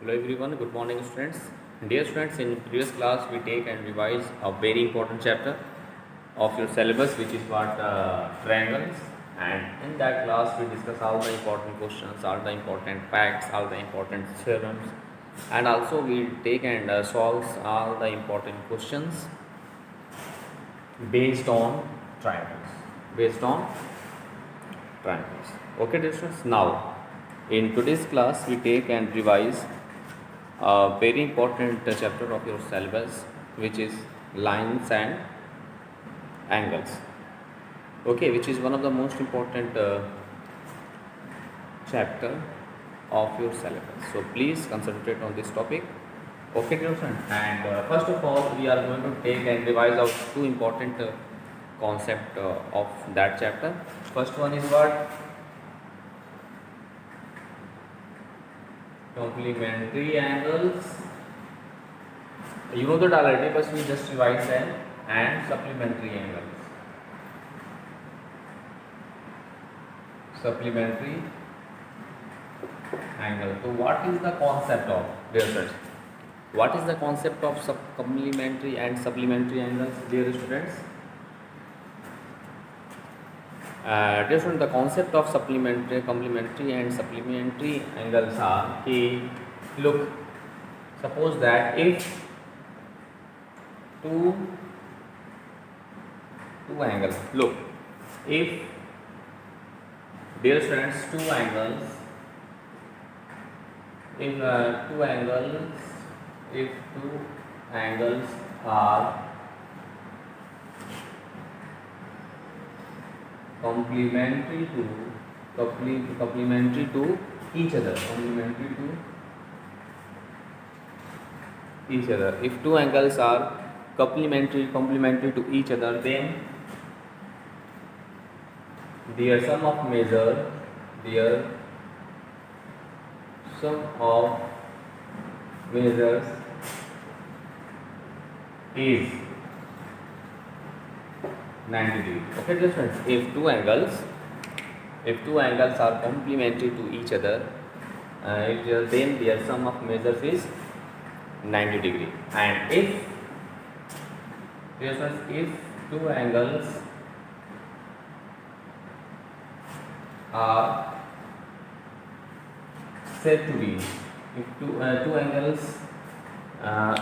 Hello everyone, good morning students. Dear students, in previous class we take and revise a very important chapter of your syllabus, which is what triangles, and in that class we discuss all the important questions, all the important facts, all the important theorems, and also we take and solve all the important questions based on triangles. Based on triangles. Okay, dear students. Now, in today's class we take and revise a very important chapter of your syllabus, which is lines and angles. Okay, which is one of the most important chapter of your syllabus. So please concentrate on this topic. Okay, dear friend. And first of all, we are going to take and revise out two important concept of that chapter. First one is what? Complementary angles. You know that already, but we just revise them, and supplementary angles. Supplementary angle. So what is the concept of, dear friends? What is the concept of complementary and supplementary angles, dear students? Dear students, the concept of supplementary, complementary and supplementary angles are कि look, suppose that if two angles, look, if, dear students, two angles, if two angles are complementary to each other, if two angles are complementary to each other, then their sum of measures is 90 degrees. Okay, just friends, if two angles are complementary to each other, then their sum of measures is 90 degree. And if two angles are said to be, if two angles are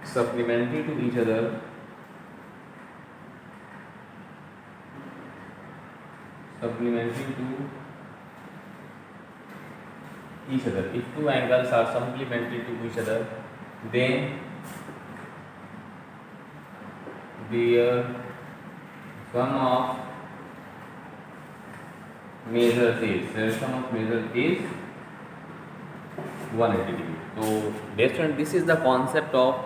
supplementary to each other, if two angles are supplementary to each other, then their sum of measures is 180 degree. So based on this is the concept of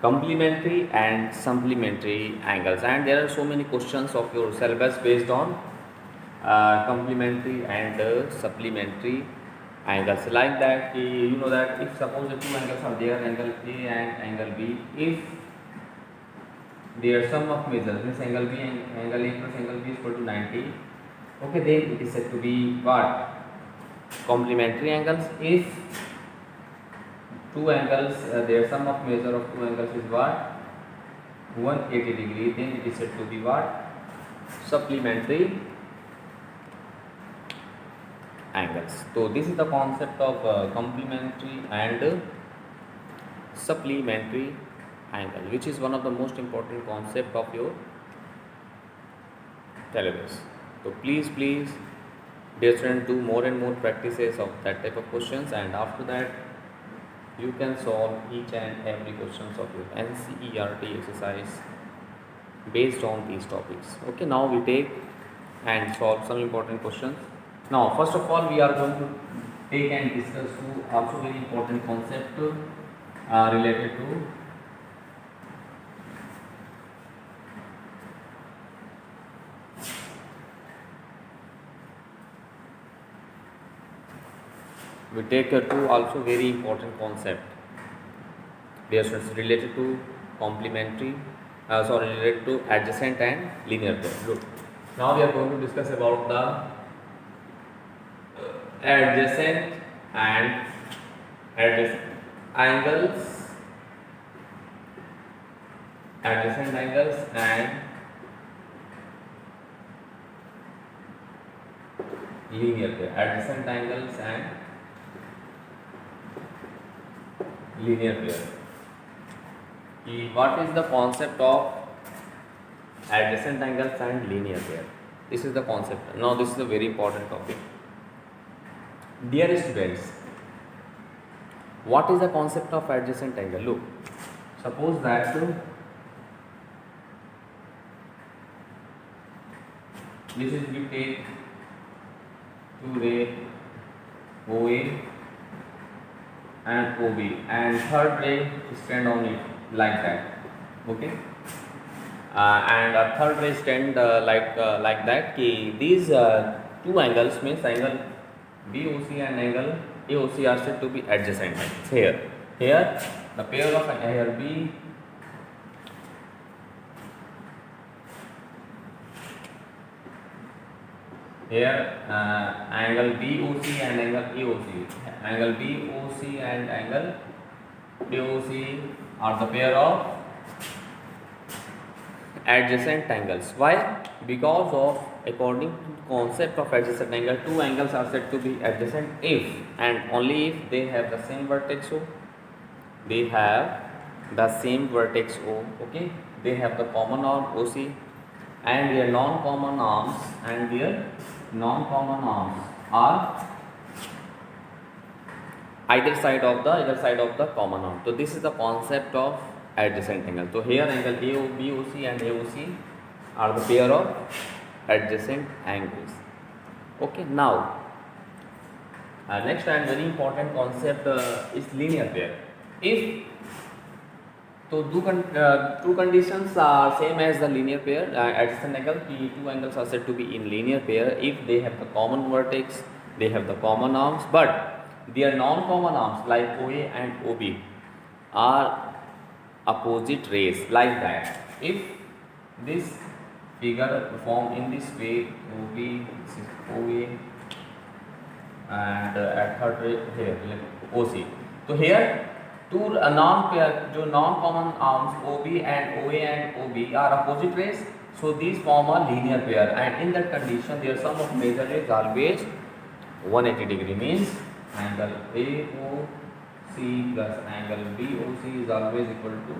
complementary and supplementary angles, and there are so many questions of your syllabus based on complementary and supplementary angles, like that you know that if suppose the two angles are there, angle A and angle B, if their sum of measures means angle B and angle A plus angle B is equal to 90, okay, then it is said to be what? Complementary angles. If two angles, their sum of measure of two angles is what? 180 degree, then it is said to be what? Supplementary angles. So this is the concept of complementary and supplementary angle, which is one of the most important concept of your syllabus. So please dear students, do more and more practices of that type of questions, and after that you can solve each and every questions of your NCERT exercise based on these topics. Okay, now we take and solve some important questions. Now first of all, we are going to take and discuss two also very important concept related to we take two also very important concept. They are related to complementary, related to adjacent and linear pair. Look, now we are going to discuss about the adjacent and adjacent angles, adjacent angles and linear pair, adjacent angles and linear pair. What is the concept of adjacent angles and linear pair? This is the concept. Now this is a very important topic. Dear students, what is the concept of adjacent angle? Look, suppose that this is we take two ray OA and OB and third ray stand on it like that, okay, and a third ray stand like that. These two angles means angle BOC and angle AOC are said to be adjacent angles. Here the pair of here B here angle BOC and angle AOC, angle BOC and angle AOC are the pair of adjacent angles. Why? Because of according to concept of adjacent angle, two angles are said to be adjacent if and only if they have the same vertex O. They have the same vertex O. Okay, they have the common arm OC and their non-common arms are either side of the common arm. So this is the concept of adjacent angle. So here angle BOC and AOC are the pair of adjacent angles. Okay, now next and very important concept is linear pair. If so two conditions are same as the linear pair, adjacent angle, the two angles are said to be in linear pair if they have the common vertex, they have the common arms, but their non-common arms like OA and OB are opposite rays like that. If this figure formed in this way, OB, this is OA and at third ray here OC. So here two non-common arms OB and OA and OB are opposite rays, so these form a linear pair, and in that condition their sum of major is always 180 degree, means angle AOC plus angle BOC is always equal to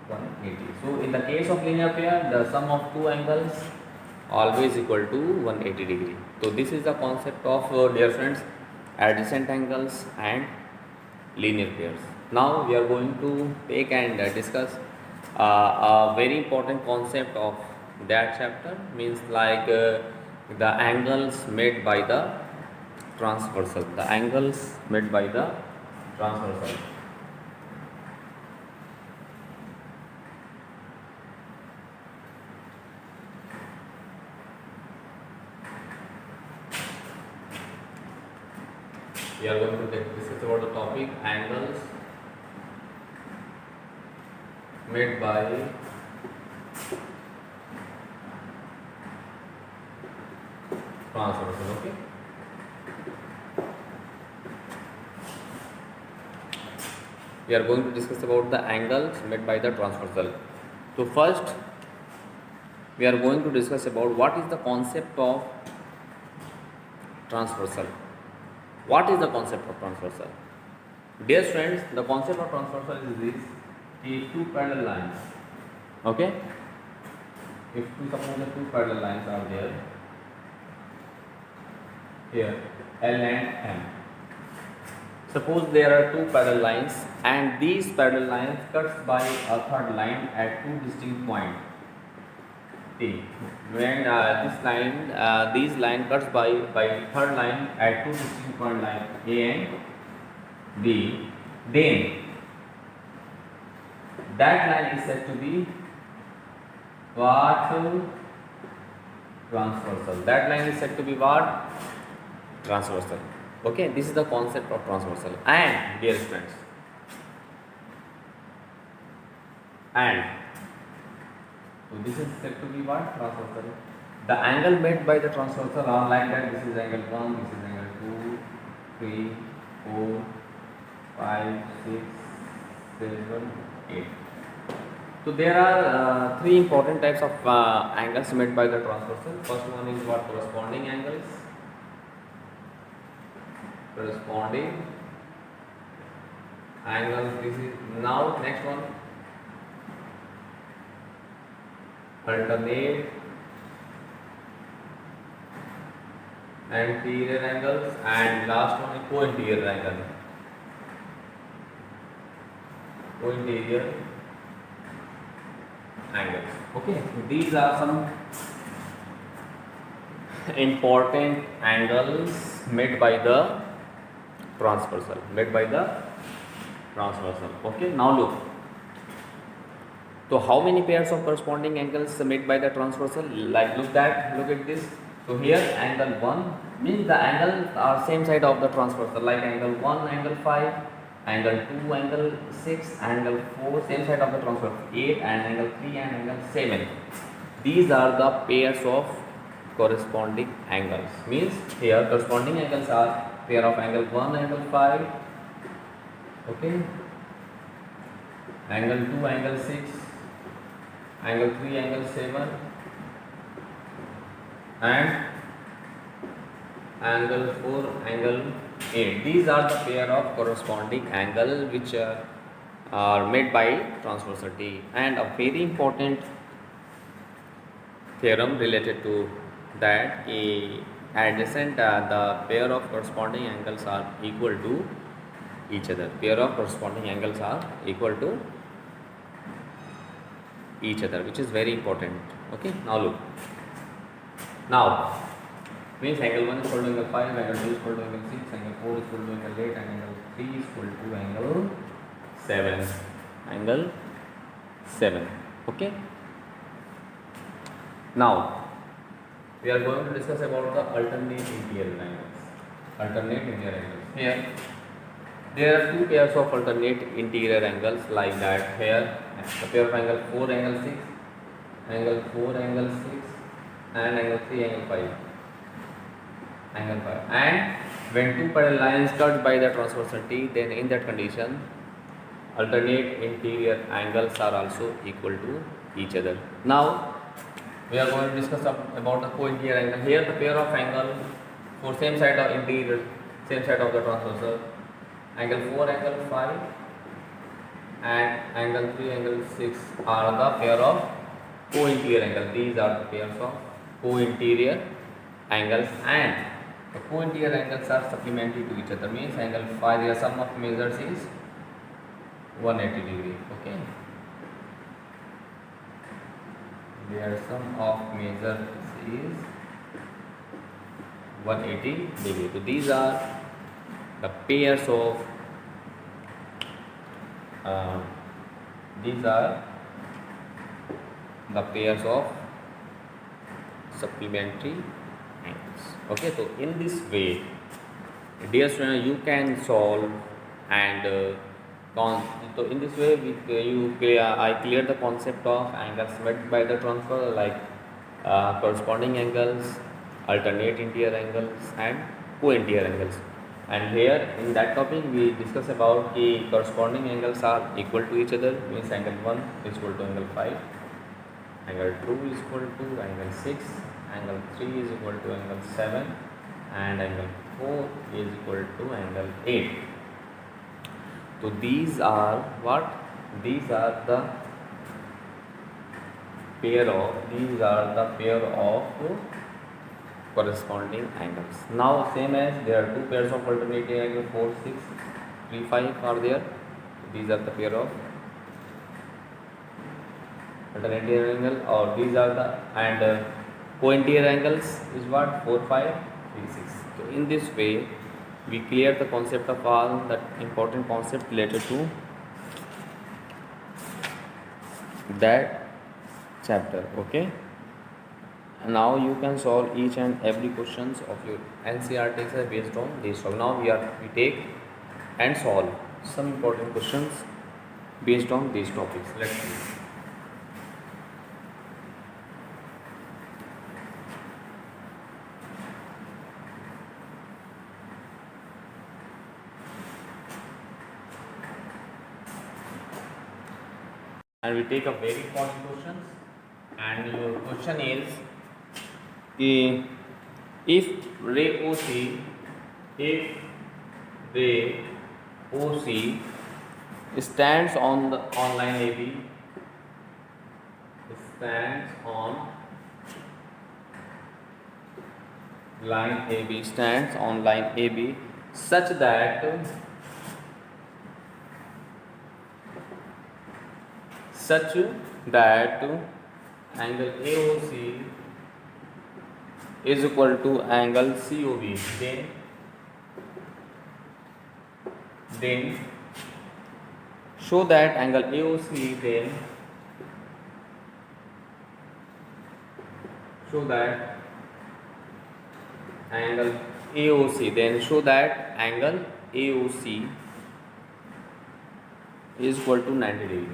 180. So in the case of linear pair, the sum of two angles always equal to 180 degree. So this is the concept of dear friends, adjacent angles and linear pairs. Now we are going to take and discuss a very important concept of that chapter, means like the angles made by the transversal, the angles made by the transversal. We are going to discuss about the topic angles made by transversal. Okay. We are going to discuss about the angles made by the transversal. So first we are going to discuss about what is the concept of transversal. What is the concept of transversal? Dear friends, the concept of transversal is this: if two parallel lines, okay, if suppose the two parallel lines are there here, L and M. Suppose there are two parallel lines and these parallel lines cuts by a third line at two distinct points T. When these line cuts by third line at two distinct point like A and B, then that line is said to be what? Transversal. That line is said to be what? Transversal. Okay, this is the concept of transversal. And dear friends, and so this is said to be what? Transversal. The angle made by the transversal are like that. This is angle 1, this is angle 2, 3, 4, 5, 6, 7, 8. So there are three important types of angles made by the transversal. First one is what? Corresponding angles. Corresponding angles. This is now next one. Alternate anterior angles, and last one is co-interior angle. Co-interior angles. Okay, these are some important angles made by the transversal. Okay, now look. So how many pairs of corresponding angles made by the transversal? Like look at this. So here angle 1 means the angles are same side of the transversal, like angle 1, angle 5, angle 2, angle 6, angle 4, same side of the transversal, 8, and angle 3 and angle 7. These are the pairs of corresponding angles. Means here corresponding angles are pair of angle 1, angle 5, okay, angle 2, angle 6, angle 3, angle 7, and angle 4, angle 8. These are the pair of corresponding angle which are made by transversality. And a very important theorem related to that, adjacent the pair of corresponding angles are equal to each other. Pair of corresponding angles are equal to each other, which is very important. Okay, now look. Now means angle 1 is equal to angle 5, angle 2 is equal to angle 6, angle 4 is equal to angle 8, and angle 3 is equal to angle 7. Angle 7. Okay. Now we are going to discuss about the alternate interior angles. Here there are two pairs of alternate interior angles like that. Here the pair of angle 4, angle 6, angle 4, angle 6, and angle 3, angle 5. And when two parallel lines cut by the transversality, then in that condition alternate interior angles are also equal to each other. Now we are going to discuss about the co-interior angle. Here the pair of angle for same side of interior, same side of the transversal, angle 4, angle 5, and angle 3, angle 6 are the pair of co-interior angle. These are the pairs of co-interior angles, and the co-interior angles are supplementary to each other. Means angle 5, their sum of measures is 180 degree. Okay, their sum of measures is 180 degree. So these are the pairs of supplementary angles. Okay, so in this way, dear student, you can solve and so in this way I clear the concept of angles made by the transfer, like corresponding angles, alternate interior angles, and co-interior angles. And here in that topic we discuss about the corresponding angles are equal to each other. Means angle 1 is equal to angle 5, angle 2 is equal to angle 6, angle 3 is equal to angle 7, and angle 4 is equal to angle 8. So these are what? These are the pair of corresponding angles. Now same as there are two pairs of alternating angle 4, 6, 3, 5 are there. These are the pair of alternating angle, or these are the and co-interior angles is what? 4, 5, 3, 6. So in this way we clear the concept of all that important concept related to that chapter. Okay, and now you can solve each and every questions of your NCERT based on this. So now we take and solve some important questions based on these topics. Let's see. and we take a very important questions. And your question is, if ray OC, if ray OC stands on the line AB, stands on line AB, stands on line AB such that angle AOC is equal to angle COB, then show that angle AOC, then show that angle AOC, then show that angle AOC is equal to 90 degree.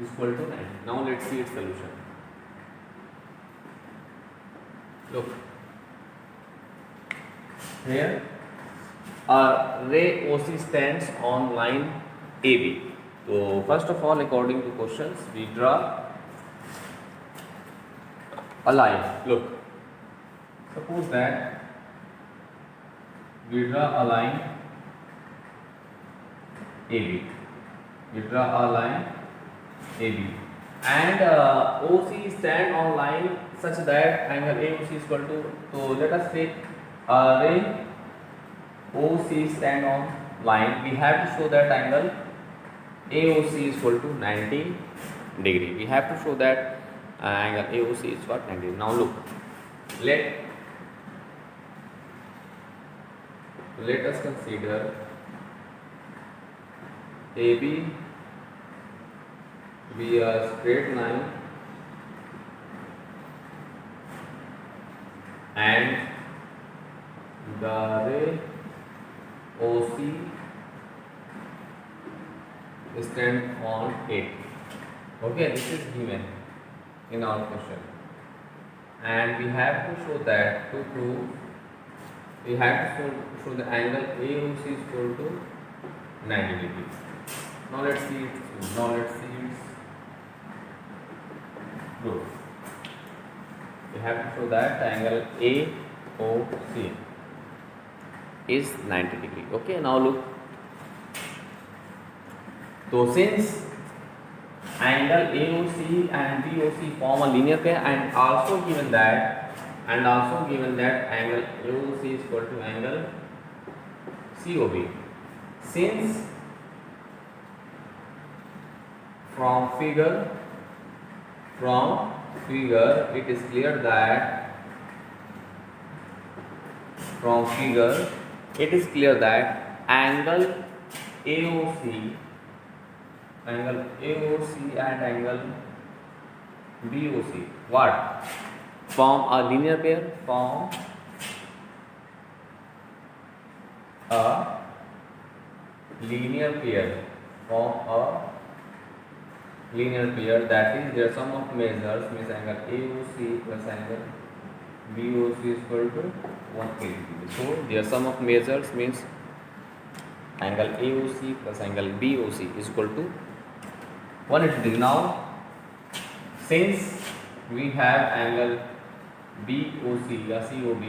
Is equal to 90. Now let's see its solution. Look here, ray OC stands on line AB. So first of all, according to questions, we draw a line. Look, suppose that we draw a line AB. We draw a line AB, and OC stand on line such that angle AOC is equal to. So let us take ray OC stand on line. We have to show that angle AOC is equal to 90 degree. We have to show that angle AOC is what, 90 degree. Now look, let us consider AB be a straight line and the ray OC stand on it. Okay, this is given in our question, and we have to show that, to prove, we have to show the angle AOC is equal to 90 degrees. Now let's see its proof. We have to show that angle AOC is 90 degree. Okay, now look. So since angle AOC and BOC form a linear pair, and also given that angle AOC is equal to angle COB, since from figure it is clear that angle AOC and angle BOC what form a linear pair, that is their sum of measures means angle AOC plus angle BOC is equal to 180 degree. So their sum of measures means angle AOC plus angle BOC is equal to 180 degree. Now since we have angle BOC or COB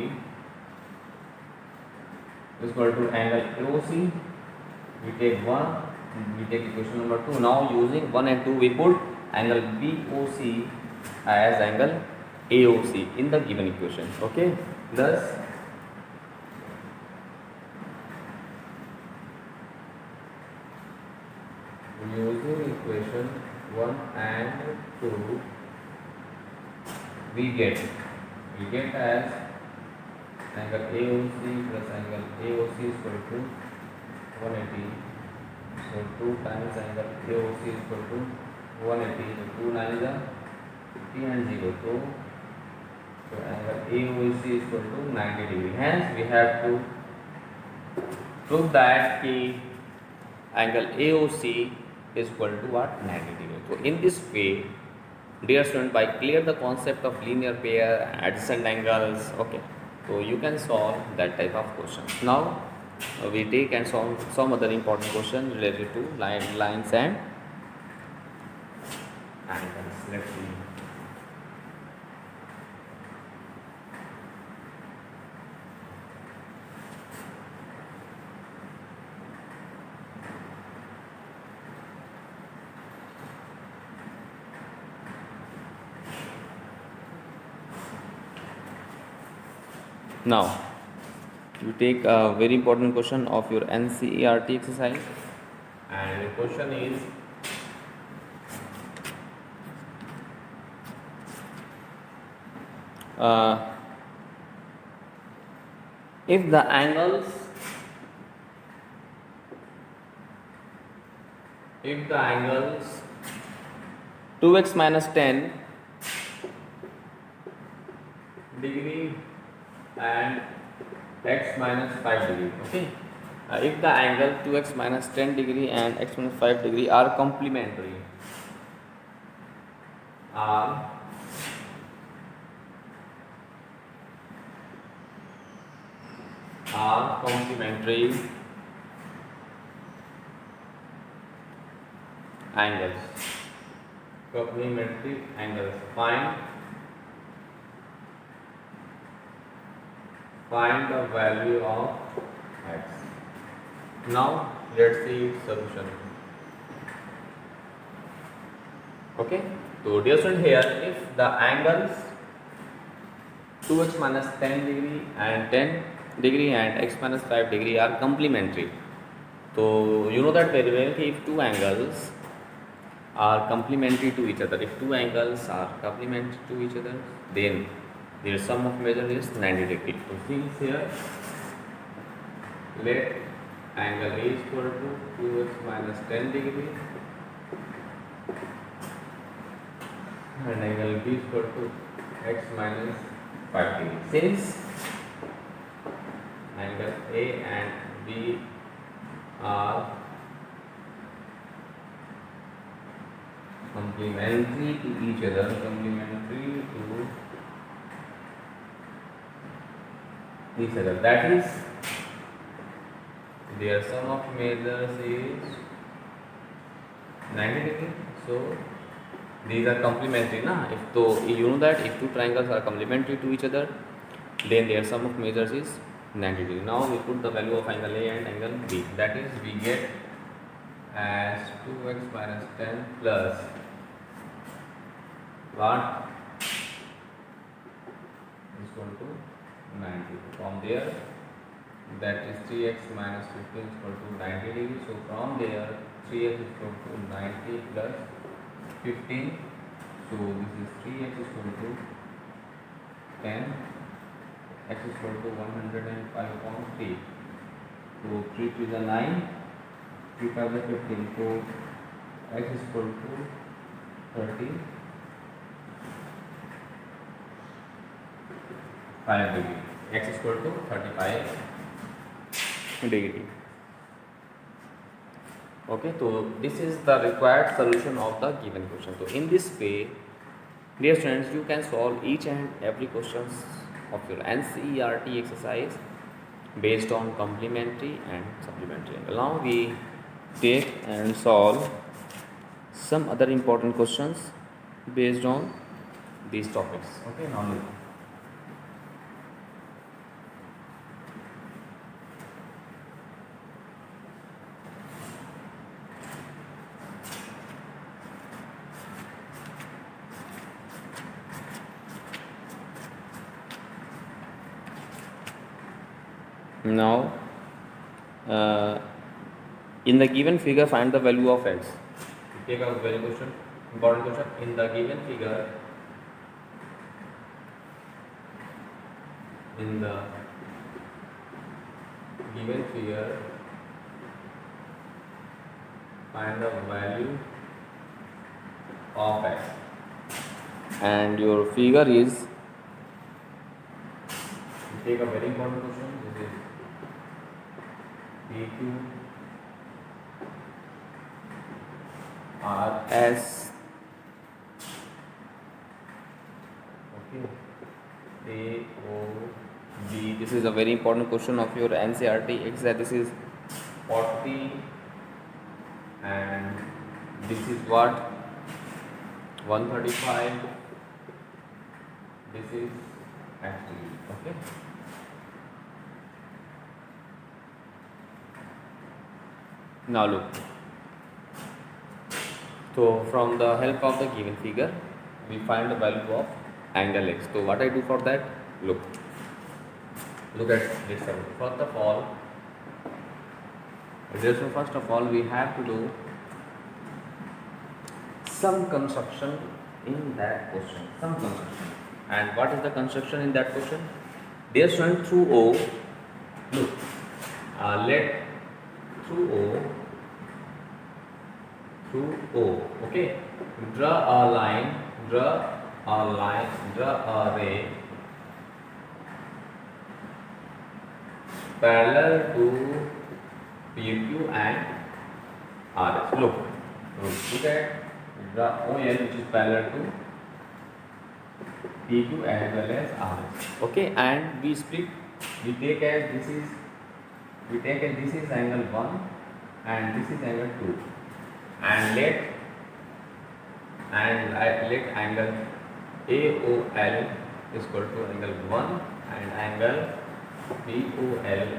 is equal to angle AOC, we take equation number 2. Now using 1 and 2 we put angle BOC as angle AOC in the given equation. Okay, thus using equation 1 and 2 we get as angle AOC plus angle AOC is equal to 180. So 2 times angle AOC is equal to 180. So 2 9 is 50 and 0. So angle AOC is equal to 90 degree. Hence we have to prove that angle AOC is equal to what, 90 degree. So in this way, dear student, by clear the concept of linear pair, adjacent angles, okay, so you can solve that type of questions. Now we take and solve some other important question related to lines and angles. Let's see. Now, you take a very important question of your NCERT exercise, and the question is uh, if the angles 2x minus 10 degree and x minus 5 degree, okay, if the angle 2x minus 10 degree and x minus 5 degree are complementary, are complementary angles, find the value of x. Now let's see solution. Okay, so dear student, here if the angles 2x minus 10 degree and 10 degree and x minus 5 degree are complementary, so you know that very well if two angles are complementary to each other, then their sum of measure is 90 degree. So since here let angle A is equal to 2x minus 10 degree and angle B is equal to x minus 5 degree. Since angle A and B are complementary to each other, that is their sum of measures is 90 degree. So these are complementary, na? If so, you know that if two triangles are complementary to each other, then their sum of measures is 90 degree. Now we put the value of angle A and angle B. That is, we get as 2x minus 10 plus what is equal to 90. From there, that is 3x minus 15 is equal to 90 degree. So from there, 3x is equal to 90 plus 15. So this is 3x is equal to 10, x is equal to 105.3. So 3 to the 9, 3 5 the 15. So x is equal to 35 degree. X is equal to 35 degree. Okay, so this is the required solution of the given question. So in this way, dear students, you can solve each and every questions of your NCERT exercise based on complementary and supplementary angle. Now we take and solve some other important questions based on these topics. Okay, now look. Now, in the given figure, find the value of x. Take a very important question. In the given figure, find the value of x, and your figure is. Take a very important question. This is PQ RS, okay, AOB This is a very important question of your NCRT. It's that this is 40 and this is what 135. This is actually okay. Now look. So from the help of the given figure, we find the value of angle x. So what I do for that? Look at this. First of all, we have to do some construction in that question. And what is the construction in that question? They are showing through O. Look, let through O. Okay, draw a ray parallel to PQ and RS. Look at the OL which is parallel to PQ as well as RS. Okay, and we take as this is angle 1 and this is angle 2, and let angle AOL is equal to angle 1 and angle BOL is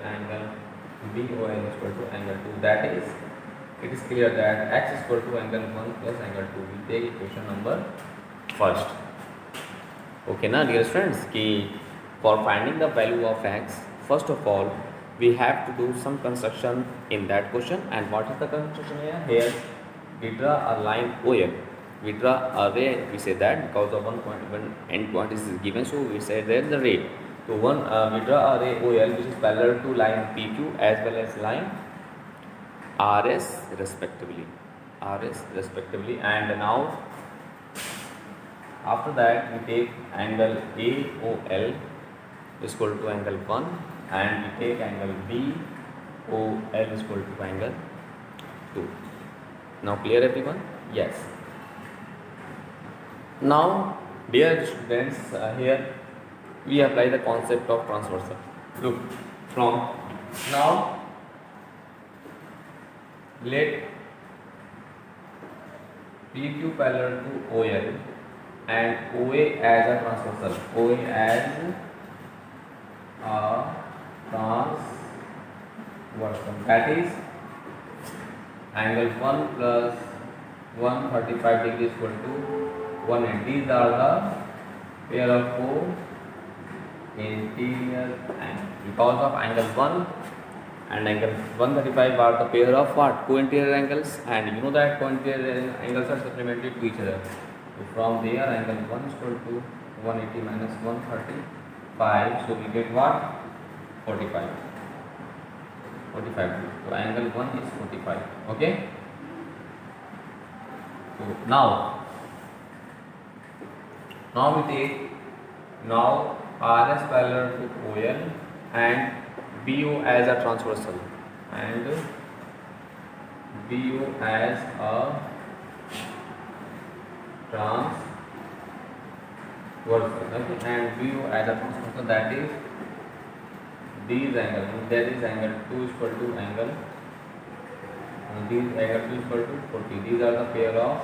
equal to angle 2. That is, it is clear that x is equal to angle 1 plus angle 2. We take equation number first. Okay, now dear friends, for finding the value of x, first of all we have to do some construction in that question. And what is the construction here? Here we draw a line OL. We draw a ray. We say that because of one end point is given, so we say there is a ray. So we draw a ray OL which is parallel to line PQ as well as line RS respectively. And now after that we take angle AOL is equal to angle 1 and we take angle BOL is equal to angle 2. Now clear everyone? Yes. Now dear students, here we apply the concept of transversal. Look, from now let PQ parallel to OL and OA as a transversal. That is angle 1 plus 135 degrees equal to 180. These are the pair of co-interior angles. Because of angle 1 and angle 135 are the pair of what? Co-interior angles, and you know that co-interior angles are supplementary to each other. So from there angle 1 is equal to 180 minus 135, so we get what? 45. So angle 1 is 45. Okay. So now we take RS parallel to OL and BO as a transversal and BO as a transversal. Okay, and BO as a transversal, that is these angles. That is angle 2 is equal to angle. These angle 2 is equal to 40. These are the pair of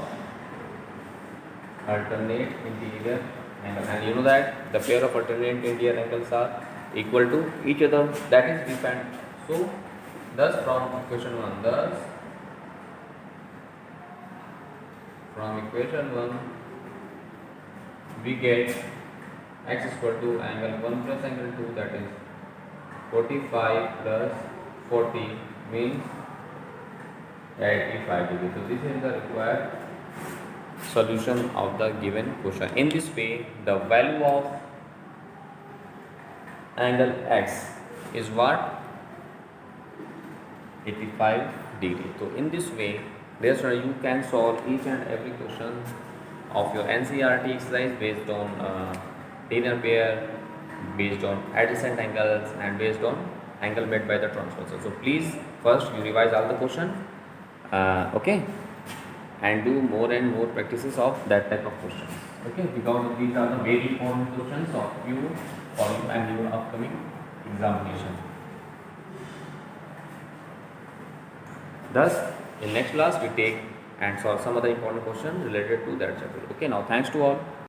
alternate interior angles, and you know that the pair of alternate interior angles are equal to each other. That is we find. So thus from equation 1, we get x is equal to angle 1 plus angle 2, that is 45 plus 40 means 85 degrees. So this is the required solution of the given question. In this way, the value of angle x is what? 85 degrees. So in this way, therefore you can solve each and every question of your NCRT exercise based on linear pair, based on adjacent angles, and based on angle made by the transversal. So please first you revise all the question, okay, and do more and more practices of that type of questions, okay, because these are the very important questions for you and your upcoming examination. Thus, in next class we take and solve some other important questions related to that chapter. Okay, now thanks to all.